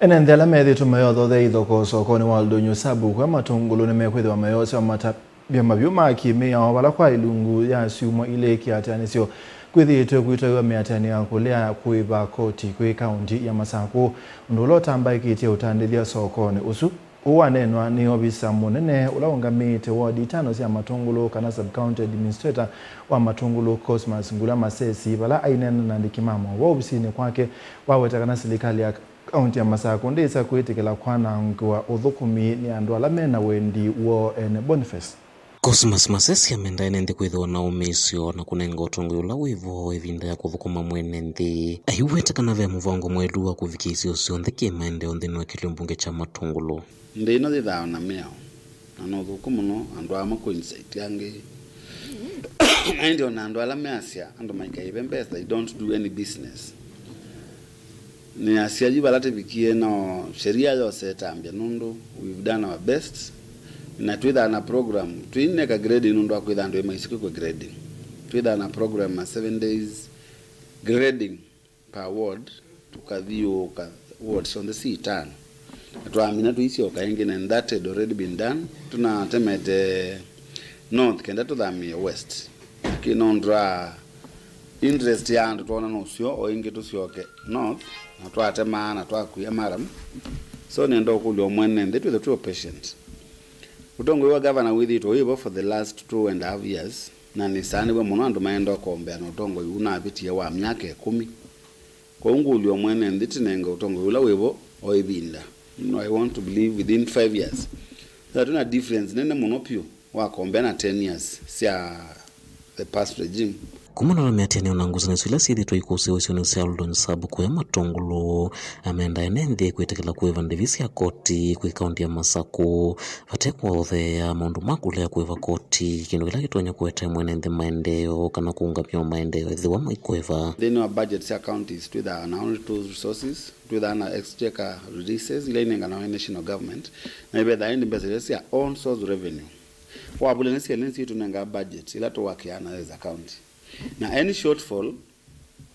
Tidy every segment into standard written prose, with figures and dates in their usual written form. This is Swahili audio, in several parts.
Enendela methi tumayotho theithoko sokoni waldo nyusabu kwa matungulu nimekwithwa mayose wa mata bya mabyo makime ya wala kwa ilungu ya siumo ile kiatanisio kwithitwe kwitwa miatani ya kulea kuiba koti kwi kaunti ya Masako ndulo tamba ikitia utandithia sokoni usu uwanenwa ni obisa munene ulaungamite ward 5 cia matungulu kana sub county administrator wa matungulu Cosmas Ngula Masesi bala ainena na ndikimamo wa obisini kwake waweta kana serikali ya kaunti ya Masako ndisa kwitikila kwana ngwa uthukumi ni andu ala mena wendi wo ene Boniface Cosmas Masesi amendaine ndi kwithwa na umisio na kunenga utongo ula wivo evinda ya kuthukuma mwene nthi ahiweta kana ve muvongo mwelu wa kuvikisi usio nthiki maendeo nthini wa kiliumbunge cha matungulu ndino thithao na miao na no thukumu no andu ama kuinsight yangi ndio na andu ala measia andu maikaive mbesa they don't do any business ni asiaji balate bikie no sheria yose tambia nundu we've done our best na twitha na program twineka grade nundu akwitha ndu maisiko kwa grading twitha na program 7 days grading per ward tukathio ka wards on the C10 twamina tuisio kaingine and that had already been done tunatemete north kenda tuthamia west kinondra interest ya andu tuona no sio o ingi tusioke north na twatema na twakuya maram so nendo kulio mwene ndetu the two patient utongo wa governor with it oibo for the last 2.5 years na ni sani we muno andu maendo kombea no utongo una abitia wa myaka 10 kwa ungulio mwene nditi nenga utongo ula webo oibinda no I want to believe within 5 years that una difference nene muno pio wa kombea na 10 years sia the past regime kumana na miateni unanguza niswila sithi tuikusi usio nisi aldo nsabu kwa matungulu amenda enende kuitekela kueva ndivisi ya koti kwa kaunti ya Masako vatekwa othe ya maundu makulea kueva koti kino kila kituanya kueta mwenende maendeo kana kuungamia maendeo ethiwa maikueva then our budget sia counties with our non-resource resources with our exchequer releases ila inenga na national government na ibe the end mbese sia own source revenue kwa bulenesi lensi tunenga budget ila to wakiana as a county na any shortfall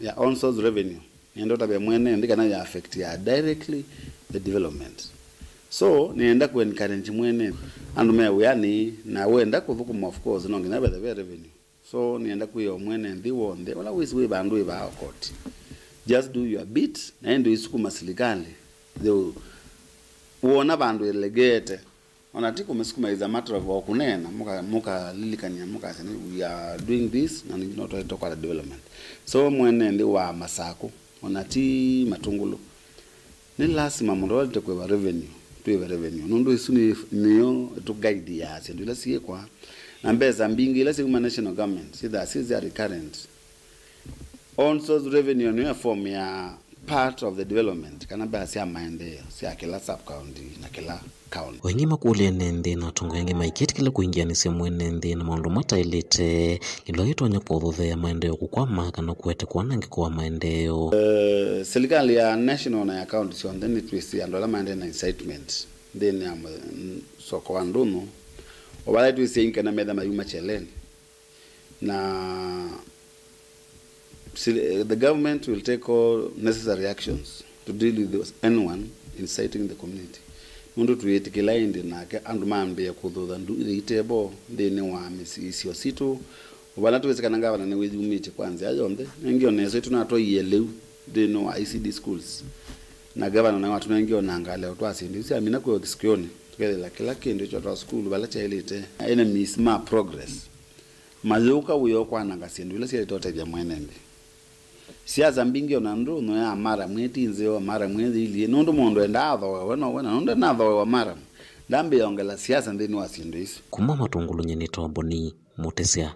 ya on source revenue ndio tabia mwene ndika ya affect ya directly the development so nienda ku encourage mwene andu mewe yani na wenda kuthukuma of course no ngina the revenue so nienda ku yo mwene ndiwo nde wala wisi bandu iba court just do your bit na ndio isukuma serikali ndio uona bandu elegete onati kumesukuma is a matter of kunena muka lilikania muka sene we are doing this and not to talk about development so mwene ndi wa Masako onati matungulu ni lazima mundu tekwe revenue tuwe revenue nundu isuni niyo to guide ya ndio la sie kwa na mbeza mbingi ila si national government see that is recurrent on source revenue ni form ya part of the development kana basi ya maendeleo si kila sub county na kila county wengi makule nende na tongo yengi maiketi kila kuingia ni semu nende na maundu matailete ilo yetu anya podhothe ya maendeleo kukwama kana kuwete kuwanangi kwa maendeleo serikali ya national na ya county so then it was andola maendeleo na incitement then ya soko wanduno wala it was inka na medha mayuma cheleni na the government will take all necessary actions to deal with anyone inciting the community mundu tuyetikila indi nake andu mambe kuthutha ndu itebo ndene wa misisio situ wala tuwezekana ngavana ne withi umite kwanza ayonde ngio neso tunato yeleu ndene wa ICD schools na gavana na watu ngio nangale twasindi si amina kwa kiskioni tukela kila kindu cho twa school wala chailete enemies ma progress mazuka uyo kwa nangasindu ila si tote vya mwenembe siaza mbingi onandu no ya mara mweti nzeo mara mwezi ili nondo mondo endadho wena nondo nadho wa mara ndambe yongela siasa ndini wasindu isu kuma matungulu nyeni tomboni mutesia